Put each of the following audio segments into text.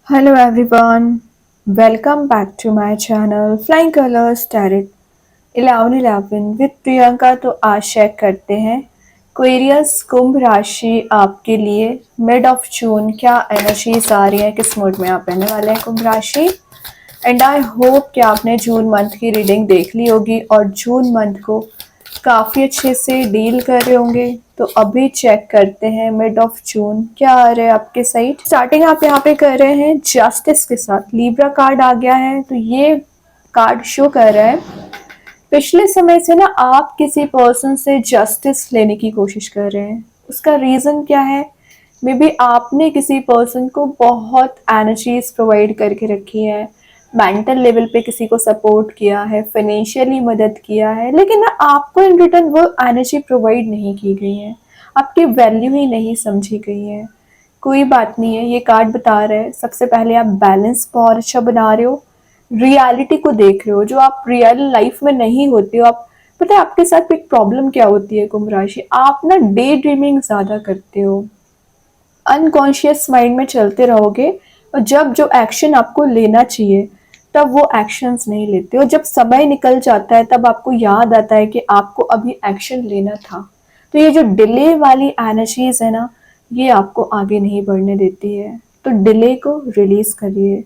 Hello everyone, welcome back to my channel Flying Colors Tarot 1111 with Priyanka. तो आज check करते हैं क्वेरियस कुंभ राशि आपके लिए मिड ऑफ जून क्या एनर्जीज आ रही है, किस मूड में आप रहने वाले हैं कुंभ राशि। एंड आई होप कि आपने जून मंथ की रीडिंग देख ली होगी और जून मंथ को काफ़ी अच्छे से डील कर रहे होंगे। तो अभी चेक करते हैं मिड ऑफ जून क्या आ रहा है आपके साइड। स्टार्टिंग आप यहाँ पे कर रहे हैं जस्टिस के साथ, लिब्रा कार्ड आ गया है। तो ये कार्ड शो कर रहा है पिछले समय से ना आप किसी पर्सन से जस्टिस लेने की कोशिश कर रहे हैं। उसका रीज़न क्या है? मे बी आपने किसी पर्सन को बहुत एनर्जीज प्रोवाइड करके रखी है, मेंटल लेवल पे किसी को सपोर्ट किया है, फाइनेंशियली मदद किया है, लेकिन ना आपको इन रिटर्न वो एनर्जी प्रोवाइड नहीं की गई है, आपकी वैल्यू ही नहीं समझी गई है। कोई बात नहीं है, ये कार्ड बता रहा है सबसे पहले आप बैलेंस बहुत अच्छा बना रहे हो, रियलिटी को देख रहे हो जो आप रियल लाइफ में नहीं होते हो। आप पता है आपके साथ एक प्रॉब्लम क्या होती है कुंभ राशि, आप ना डे ड्रीमिंग ज़्यादा करते हो, अनकॉन्शियस माइंड में चलते रहोगे और जब जो एक्शन आपको लेना चाहिए तब वो एक्शंस नहीं लेते हो। जब समय निकल जाता है तब आपको याद आता है कि आपको अभी एक्शन लेना था। तो ये जो डिले वाली एनर्जीज है ना, ये आपको आगे नहीं बढ़ने देती है। तो डिले को रिलीज करिए।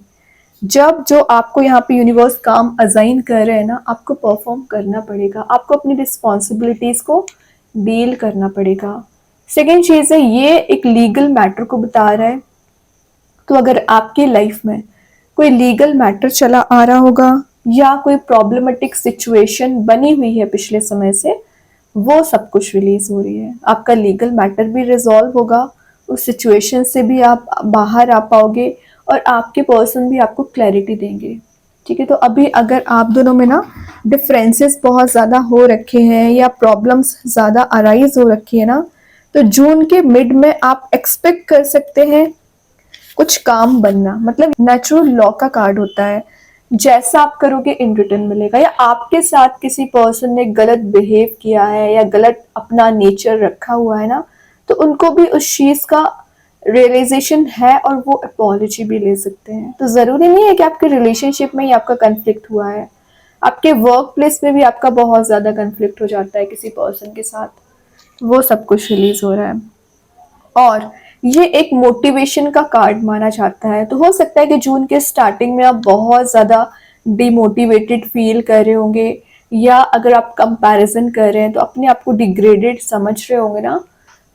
जब जो आपको यहाँ पे यूनिवर्स काम असाइन कर रहे हैं ना, आपको परफॉर्म करना पड़ेगा, आपको अपनी रिस्पॉन्सिबिलिटीज को डील करना पड़ेगा। सेकेंड चीज़ है, ये एक लीगल मैटर को बता रहा है। तो अगर आपकी लाइफ में कोई लीगल मैटर चला आ रहा होगा या कोई प्रॉब्लमेटिक सिचुएशन बनी हुई है पिछले समय से, वो सब कुछ रिलीज हो रही है। आपका लीगल मैटर भी रिजॉल्व होगा, उस सिचुएशन से भी आप बाहर आ पाओगे और आपके पर्सन भी आपको क्लैरिटी देंगे। ठीक है, तो अभी अगर आप दोनों में ना डिफरेंसेस बहुत ज़्यादा हो रखे हैं या प्रॉब्लम्स ज़्यादा अराइज हो रखी है ना, तो जून के मिड में आप एक्सपेक्ट कर सकते हैं कुछ काम बनना। मतलब नेचुरल लॉ का कार्ड होता है, जैसा आप करोगे इन रिटर्न मिलेगा। या आपके साथ किसी पर्सन ने गलत बिहेव किया है या गलत अपना नेचर रखा हुआ है ना, तो उनको भी उस चीज का रियलाइजेशन है और वो अपॉलॉजी भी ले सकते हैं। तो जरूरी नहीं है कि आपके रिलेशनशिप में ही आपका कंफ्लिक्ट हुआ है, आपके वर्क प्लेस में भी आपका बहुत ज्यादा कंफ्लिक्ट हो जाता है किसी पर्सन के साथ, वो सब कुछ रिलीज हो रहा है। और ये एक मोटिवेशन का कार्ड माना जाता है। तो हो सकता है कि जून के स्टार्टिंग में आप बहुत ज़्यादा डिमोटिवेटेड फील कर रहे होंगे, या अगर आप कंपैरिजन कर रहे हैं तो अपने आप को डिग्रेडेड समझ रहे होंगे ना।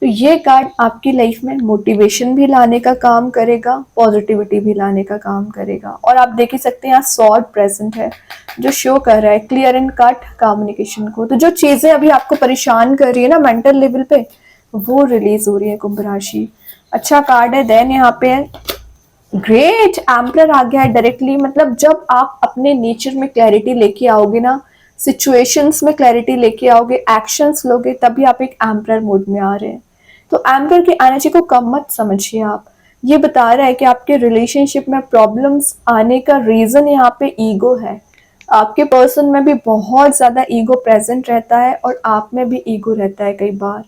तो ये कार्ड आपकी लाइफ में मोटिवेशन भी लाने का काम करेगा, पॉजिटिविटी भी लाने का काम करेगा। और आप देख ही सकते हैं यहाँ सॉर्ड प्रेजेंट है जो शो कर रहा है क्लियर एंड कट कम्युनिकेशन को। तो जो चीज़ें अभी आपको परेशान कर रही है ना मेंटल लेवल पे, वो रिलीज हो रही है कुंभ राशि। अच्छा कार्ड है। देन यहाँ पे ग्रेट एम्परर आ गया है डायरेक्टली। मतलब जब आप अपने नेचर में क्लैरिटी लेके आओगे ना, सिचुएशंस में क्लैरिटी लेके आओगे, एक्शंस लोगे, तभी आप एक एम्परर मोड में आ रहे हैं। तो एम्परर की एनर्जी को कम मत समझिए आप। ये बता रहा है कि आपके रिलेशनशिप में प्रॉब्लम्स आने का रीजन यहाँ पे ईगो है। आपके पर्सन में भी बहुत ज्यादा ईगो प्रेजेंट रहता है और आप में भी ईगो रहता है कई बार।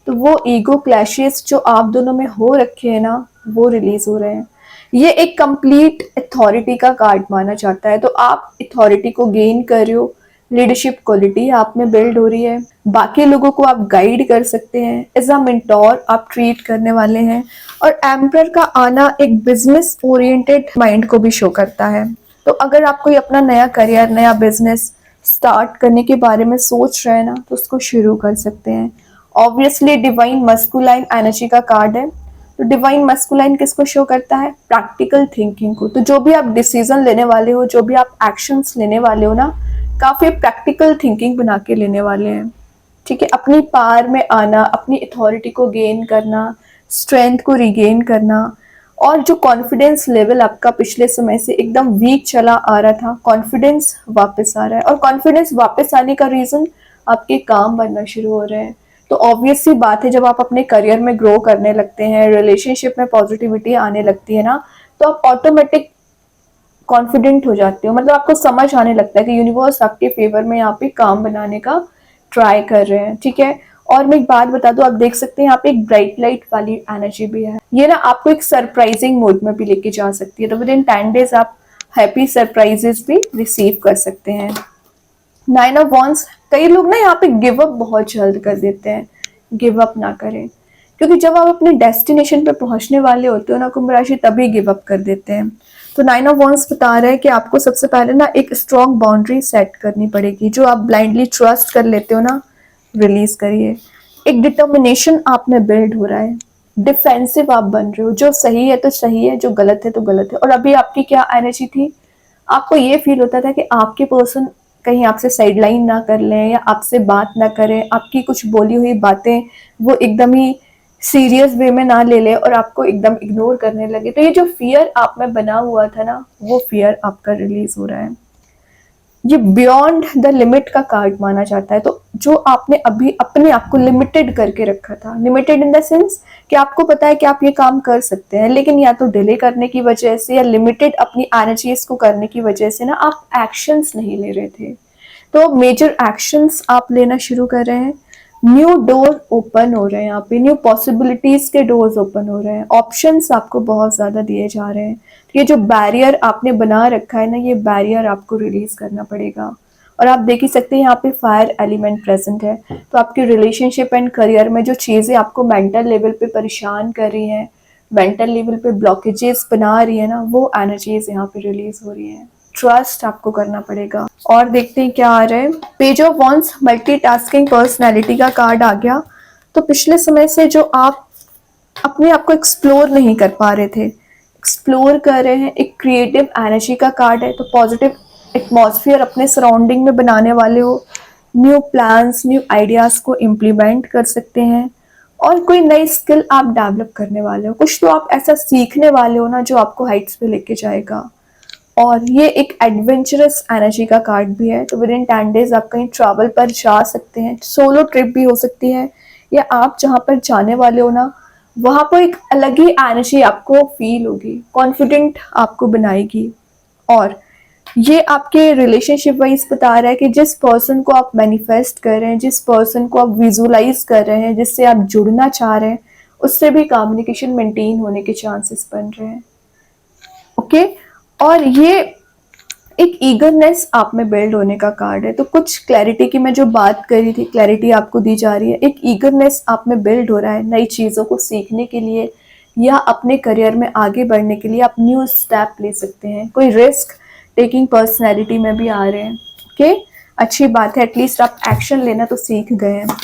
तो वो ईगो क्लैशेस जो आप दोनों में हो रखे हैं ना, वो रिलीज हो रहे हैं। ये एक कंप्लीट अथॉरिटी का कार्ड माना जाता है। तो आप अथॉरिटी को गेन कर रहे हो, लीडरशिप क्वालिटी आप में बिल्ड हो रही है, बाकी लोगों को आप गाइड कर सकते हैं, एज अ मेंटोर आप ट्रीट करने वाले हैं। और एम्परर का आना एक बिजनेस ओरिएंटेड माइंड को भी शो करता है। तो अगर आप कोई अपना नया करियर, नया बिजनेस स्टार्ट करने के बारे में सोच रहे हैं ना, तो उसको शुरू कर सकते हैं। ऑब्वियसली डिवाइन मस्कुलाइन एनर्जी का कार्ड है। तो डिवाइन मस्कुलाइन किसको शो करता है? प्रैक्टिकल थिंकिंग को। तो जो भी आप डिसीजन लेने वाले हो, जो भी आप एक्शंस लेने वाले हो ना, काफी प्रैक्टिकल थिंकिंग बना के लेने वाले हैं। ठीक है, अपनी पावर में आना, अपनी अथॉरिटी को गेन करना, स्ट्रेंथ को रिगेन करना, और जो कॉन्फिडेंस लेवल आपका पिछले समय से एकदम वीक चला आ रहा था, कॉन्फिडेंस वापस आ रहा है। और कॉन्फिडेंस वापस आने का रीजन आपके काम बनना शुरू हो रहे हैं। तो ऑब्वियस सी बात है, जब आप अपने करियर में ग्रो करने लगते हैं, रिलेशनशिप में पॉजिटिविटी आने लगती है ना, तो आप ऑटोमेटिक कॉन्फिडेंट हो जाते हो। मतलब आपको समझ आने लगता है कि यूनिवर्स आपके फेवर में यहाँ पे काम बनाने का ट्राई कर रहे हैं। ठीक है, और मैं एक बात बता दूं, आप देख सकते हैं यहाँ पे एक ब्राइट लाइट वाली एनर्जी भी है। ये ना आपको एक सरप्राइजिंग मोड में भी लेके जा सकती है। तो विद इन 10 डेज आप हैप्पी सरप्राइजेस भी रिसीव कर सकते हैं। 9 ऑफ वॉन्ड्स, कई लोग ना यहाँ पे गिव अप बहुत जल्द कर देते हैं। गिव अप ना करें, क्योंकि जब आप अपने डेस्टिनेशन पे पहुंचने वाले होते हो ना कुंभ राशि, तभी गिव अप कर देते हैं। तो 9 ऑफ वॉन्ड्स बता रहा है कि आपको सबसे पहले ना एक स्ट्रॉन्ग बाउंड्री सेट करनी पड़ेगी। जो आप ब्लाइंडली ट्रस्ट कर लेते हो ना, रिलीज करिए। एक डिटर्मिनेशन आप में बिल्ड हो रहा है। डिफेंसिव आप बन रहे हो, जो सही है तो सही है, जो गलत है तो गलत है। और अभी आपकी क्या एनर्जी थी, आपको ये फील होता था कि आपके पर्सन कहीं आपसे साइडलाइन ना कर लें या आपसे बात ना करें, आपकी कुछ बोली हुई बातें वो एकदम ही सीरियस वे में ना ले ले और आपको एकदम इग्नोर करने लगे। तो ये जो फियर आप में बना हुआ था ना, वो फियर आपका रिलीज हो रहा है। ये बियॉन्ड द लिमिट का कार्ड माना जाता है। तो जो आपने अभी अपने आप को लिमिटेड करके रखा था, लिमिटेड इन द सेंस कि आपको पता है कि आप ये काम कर सकते हैं, लेकिन या तो डिले करने की वजह से या लिमिटेड अपनी एनर्जीज को करने की वजह से ना आप एक्शंस नहीं ले रहे थे। तो मेजर एक्शंस आप लेना शुरू कर रहे हैं। न्यू डोर ओपन हो रहे हैं, यहाँ पे न्यू पॉसिबिलिटीज के डोर्स ओपन हो रहे हैं। ऑप्शंस आपको बहुत ज्यादा दिए जा रहे हैं। ये जो बैरियर आपने बना रखा है ना, ये बैरियर आपको रिलीज करना पड़ेगा। और आप देख ही सकते हैं यहाँ पे फायर एलिमेंट प्रेजेंट है। तो आपके रिलेशनशिप एंड करियर में जो चीजें आपको मेंटल लेवल पे परेशान कर रही हैं, मेंटल लेवल पे ब्लॉकेजेस बना रही है ना, वो एनर्जीज यहाँ पे रिलीज हो रही है। ट्रस्ट आपको करना पड़ेगा। और देखते हैं क्या आ रहा है। Page of wands, multitasking personality का कार्ड आ गया। तो पिछले समय से जो आप अपने आप को एक्सप्लोर नहीं कर पा रहे थे, एक्सप्लोर कर रहे हैं। एक क्रिएटिव एनर्जी का कार्ड है। तो पॉजिटिव एटमॉस्फेयर अपने सराउंडिंग में बनाने वाले हो। न्यू प्लान्स, न्यू आइडियाज को इम्प्लीमेंट कर सकते हैं। और कोई नई स्किल आप डेवलप करने वाले हो। कुछ तो आप ऐसा सीखने वाले हो ना, जो आपको हाइट्स पे लेके जाएगा। और ये एक एडवेंचरस एनर्जी का कार्ड भी है। तो विद इन 10 डेज आप कहीं ट्रैवल पर जा सकते हैं। सोलो ट्रिप भी हो सकती है, या आप जहाँ पर जाने वाले हो ना, वहाँ पर एक अलग ही एनर्जी आपको फील होगी, कॉन्फिडेंट आपको बनाएगी। और ये आपके रिलेशनशिप वाइज बता रहा है कि जिस पर्सन को आप मैनिफेस्ट कर रहे हैं, जिस पर्सन को आप विजुलाइज कर रहे हैं, जिससे आप जुड़ना चाह रहे हैं, उससे भी कम्युनिकेशन मेंटेन होने के चांसेस बन रहे हैं। ओके। और ये एक ईगरनेस आप में बिल्ड होने का कार्ड है। तो कुछ क्लैरिटी की मैं जो बात करी थी, क्लैरिटी आपको दी जा रही है। एक ईगरनेस आप में बिल्ड हो रहा है नई चीज़ों को सीखने के लिए, या अपने करियर में आगे बढ़ने के लिए आप न्यू स्टेप ले सकते हैं। कोई रिस्क टेकिंग पर्सनैलिटी में भी आ रहे हैं। ओके, अच्छी बात है, एटलीस्ट आप एक्शन लेना तो सीख गए हैं।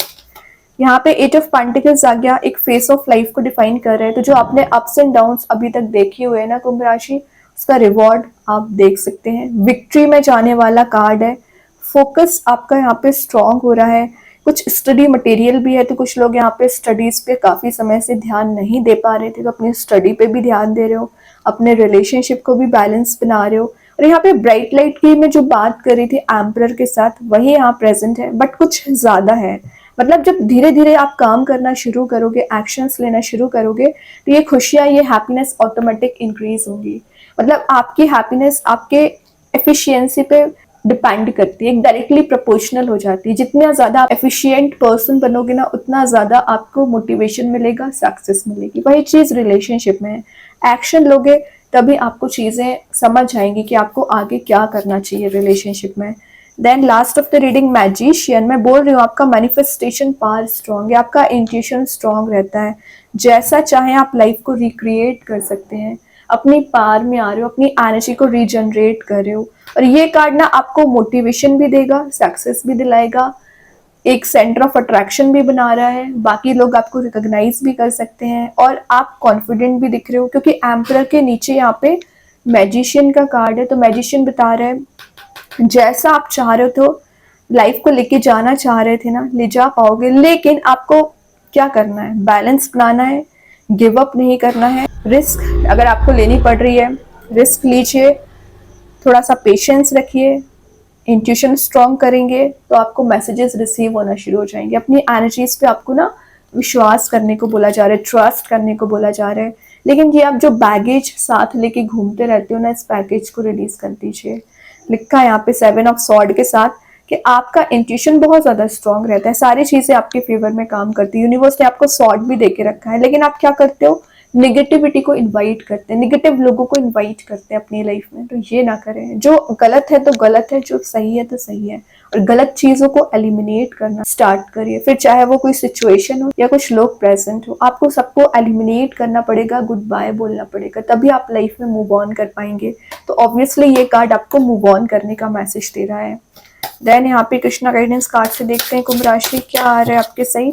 यहाँ पे 8 ऑफ पेंटिकल्स आ गया, एक फेस ऑफ लाइफ को डिफाइन कर रहे हैं। तो जो आपने अप्स एंड डाउन्स अभी तक देखे हुए हैं ना कुंभ राशि, उसका रिवॉर्ड आप देख सकते हैं। विक्ट्री में जाने वाला कार्ड है। फोकस आपका यहाँ पे स्ट्रॉन्ग हो रहा है। कुछ स्टडी मटेरियल भी है। तो कुछ लोग यहाँ पे स्टडीज पे काफी समय से ध्यान नहीं दे पा रहे थे, तो अपनी स्टडी पे भी ध्यान दे रहे हो, अपने रिलेशनशिप को भी बैलेंस बना रहे हो। और यहाँ पे ब्राइट लाइट की मैं जो बात कर रही थी एम्परर के साथ, वही यहाँ प्रेजेंट है, बट कुछ ज्यादा है। मतलब जब धीरे धीरे आप काम करना शुरू करोगे, एक्शंस लेना शुरू करोगे, तो ये खुशियां, ये हैप्पीनेस ऑटोमेटिक इंक्रीज होंगी। मतलब आपकी हैप्पीनेस आपके एफिशिएंसी पे डिपेंड करती है, डायरेक्टली प्रोपोर्शनल हो जाती है। जितना ज्यादा आप एफिशिएंट पर्सन बनोगे ना, उतना ज्यादा आपको मोटिवेशन मिलेगा, सक्सेस मिलेगी। वही चीज रिलेशनशिप में है। एक्शन लोगे तभी आपको चीजें समझ आएंगी कि आपको आगे क्या करना चाहिए रिलेशनशिप में। Then last of the reading magician, मैं बोल रही हूँ आपका मैनिफेस्टेशन पावर स्ट्रॉन्ग है, आपका इंट्यूशन स्ट्रॉन्ग रहता है। जैसा चाहे आप लाइफ को रिक्रिएट कर सकते हैं। अपनी पावर में आ रहे हो, अपनी एनर्जी को रीजनरेट कर रहे हो। और ये कार्ड ना आपको मोटिवेशन भी देगा, सक्सेस भी दिलाएगा, एक सेंटर ऑफ अट्रैक्शन भी बना रहा है। बाकी लोग आपको रिकॉग्नाइज भी कर सकते हैं और आप कॉन्फिडेंट भी दिख रहे हो, क्योंकि एम्परर के नीचे यहाँ पे मैजिशियन का कार्ड है। तो मैजिशियन बता रहा है जैसा आप चाह रहे हो, लाइफ को लेके जाना चाह रहे थे ना, ले जा पाओगे। लेकिन आपको क्या करना है, बैलेंस बनाना है, गिव अप नहीं करना है। रिस्क अगर आपको लेनी पड़ रही है, रिस्क लीजिए, थोड़ा सा पेशेंस रखिए। इंट्यूशन स्ट्रॉन्ग करेंगे तो आपको मैसेजेस रिसीव होना शुरू हो जाएंगे। अपनी एनर्जीज पे आपको ना विश्वास करने को बोला जा रहा है, ट्रस्ट करने को बोला जा रहा है। लेकिन ये आप जो बैगेज साथ लेके घूमते रहते हो ना, इस पैकेज को रिलीज कर दीजिए। लिखा है यहाँ पे 7 ऑफ सॉर्ड के साथ कि आपका इंट्यूशन बहुत ज़्यादा स्ट्रांग रहता है, सारी चीज़ें आपके फेवर में काम करती है। यूनिवर्स ने आपको सॉर्ट भी दे के रखा है, लेकिन आप क्या करते हो, नेगेटिविटी को इनवाइट करते हैं, नेगेटिव लोगों को इनवाइट करते हैं अपनी लाइफ में। तो ये ना करें, जो गलत है तो गलत है, जो सही है तो सही है, और गलत चीज़ों को एलिमिनेट करना स्टार्ट करिए। फिर चाहे वो कोई सिचुएशन हो या कुछ लोग प्रेजेंट हो, आपको सबको एलिमिनेट करना पड़ेगा, गुड बाय बोलना पड़ेगा, तभी आप लाइफ में मूव ऑन कर पाएंगे। तो ऑब्वियसली ये कार्ड आपको मूव ऑन करने का मैसेज दे रहा है। देन यहाँ पे कृष्णा गाइडेंस कार्ड से देखते हैं कुंभ राशि क्या आ रहा है आपके सही।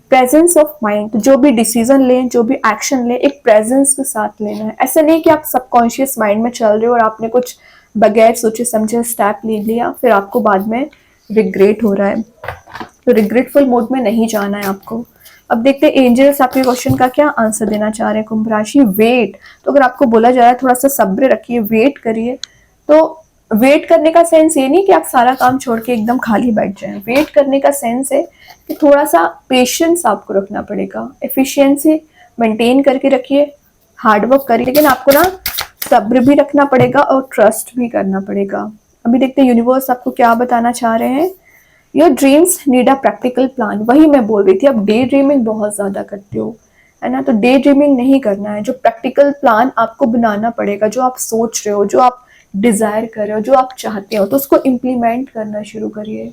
प्रेजेंस ऑफ माइंड, तो जो भी डिसीजन लें, जो भी एक्शन लें, एक प्रेजेंस के साथ लेना है। ऐसा नहीं कि आप सबकॉन्शियस माइंड में चल रहे हो और आपने कुछ बगैर सोचे समझे स्टेप ले लिया, फिर आपको बाद में रिग्रेट हो रहा है। तो रिग्रेटफुल मोड में नहीं जाना है आपको। अब देखते हैं एंजल्स आपके क्वेश्चन का क्या आंसर देना चाह रहे हैं कुंभ राशि। वेट, तो अगर आपको बोला जा रहा है थोड़ा सा सब्र रखिए, वेट करिए। तो वेट करने का सेंस ये नहीं कि आप सारा काम छोड़ के एकदम खाली बैठ जाएं। वेट करने का सेंस है कि थोड़ा सा पेशेंस आपको रखना पड़ेगा, एफिशिएंसी मेंटेन करके रखिए, हार्डवर्क करिए, लेकिन आपको ना सब्र भी रखना पड़ेगा और ट्रस्ट भी करना पड़ेगा। अभी देखते हैं यूनिवर्स आपको क्या बताना चाह रहे हैं। Your dreams need a practical plan, वही मैं बोल रही थी, अब डे ड्रीमिंग बहुत ज्यादा करते हो, है ना। तो डे ड्रीमिंग नहीं करना है, जो प्रैक्टिकल प्लान आपको बनाना पड़ेगा, जो आप सोच रहे हो, जो आप डिजायर कर रहे हो, जो आप चाहते हो, तो उसको इम्प्लीमेंट करना शुरू करिए।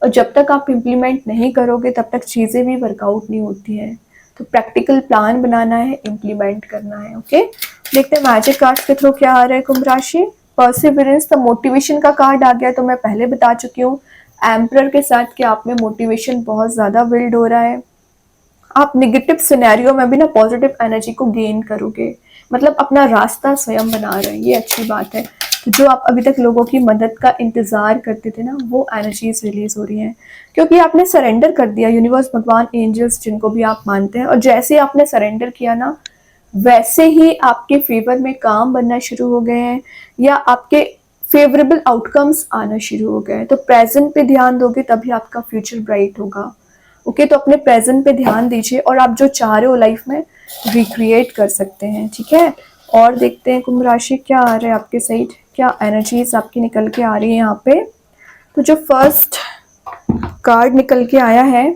और जब तक आप इम्प्लीमेंट नहीं करोगे तब तक चीज़ें भी वर्कआउट नहीं होती हैं। तो प्रैक्टिकल प्लान बनाना है, इम्प्लीमेंट करना है। ओके, देखते हैं मैजिक कार्ड के थ्रू क्या आ रहा है कुंभ राशि। परसिवरेंस, तो मोटिवेशन का कार्ड आ गया, तो मैं पहले बता चुकी हूँ एम्परर के साथ कि आप में मोटिवेशन बहुत ज़्यादा बिल्ड हो रहा है। आप निगेटिव सिनेरियो में भी ना पॉजिटिव एनर्जी को गेन करोगे, मतलब अपना रास्ता स्वयं बना रहे हैं, ये अच्छी बात है। तो जो आप अभी तक लोगों की मदद का इंतजार करते थे ना, वो एनर्जीज रिलीज हो रही हैं, क्योंकि आपने सरेंडर कर दिया। यूनिवर्स, भगवान, एंजल्स, जिनको भी आप मानते हैं, और जैसे ही आपने सरेंडर किया ना, वैसे ही आपके फेवर में काम बनना शुरू हो गए हैं, या आपके फेवरेबल आउटकम्स आना शुरू हो गए हैं। तो प्रेजेंट पे ध्यान दोगे तभी आपका फ्यूचर ब्राइट होगा। ओके, तो अपने प्रेजेंट पे ध्यान दीजिए और आप जो चाह रहे हो लाइफ में रिक्रिएट कर सकते हैं, ठीक है। और देखते हैं कुंभ राशि क्या आ रहा है आपके साइड, क्या एनर्जीज आपकी निकल के आ रही है यहाँ पे। तो जो फर्स्ट कार्ड निकल के आया है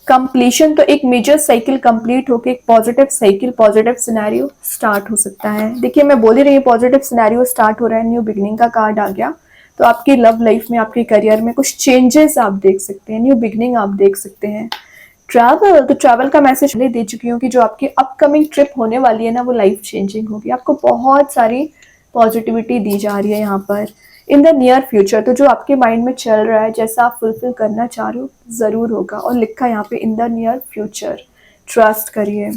कंप्लीशन, तो एक मेजर साइकिल कंप्लीट होके एक positive cycle, positive scenario start हो सकता है। देखिए मैं बोल ही रही हूँ पॉजिटिव सिनेरियो स्टार्ट हो रहा है, न्यू बिगनिंग का कार्ड आ गया। तो आपकी लव लाइफ में, आपके करियर में कुछ चेंजेस आप देख सकते हैं, न्यू बिगनिंग आप देख सकते हैं। ट्रैवल, तो ट्रैवल का मैसेज पहले दे चुकी हूँ कि जो आपकी अपकमिंग ट्रिप होने वाली है ना, वो लाइफ चेंजिंग होगी। आपको बहुत सारी पॉजिटिविटी दी जा रही है यहाँ पर इन द नियर फ्यूचर। तो जो आपके माइंड में चल रहा है, जैसा आप फुलफिल करना चाह रहे हो, ज़रूर होगा। और लिखा यहाँ पे in the near future, trust करिए।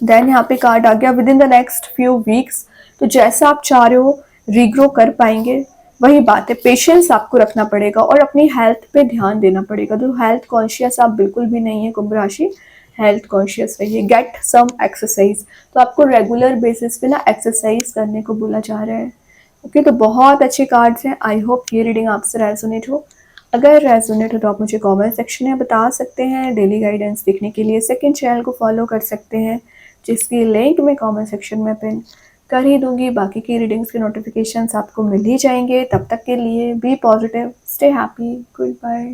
देन यहाँ पे कार्ड आ गया with in the next few weeks, तो जैसा आप चाह रहे हो रीग्रो कर पाएंगे। वही बात है, पेशेंस आपको रखना पड़ेगा और अपनी हेल्थ पे ध्यान देना पड़ेगा। तो हेल्थ कॉन्शियस आप बिल्कुल भी नहीं है कुंभ राशि, हेल्थ कॉन्शियस रहिए। गेट सम एक्सरसाइज, तो आपको रेगुलर बेसिस पे ना एक्सरसाइज करने को बोला जा रहा है। ओके, तो बहुत अच्छे कार्ड्स हैं। आई होप ये रीडिंग आपसे रेजोनेट हो। अगर रेजोनेट हो तो आप मुझे कमेंट सेक्शन में बता सकते हैं। डेली गाइडेंस देखने के लिए सेकंड चैनल को फॉलो कर सकते हैं, जिसकी लिंक मैं कमेंट सेक्शन में पिन कर ही दूंगी। बाकी की रीडिंग्स के नोटिफिकेशंस आपको मिल ही जाएंगे। तब तक के लिए be positive, stay happy, good bye.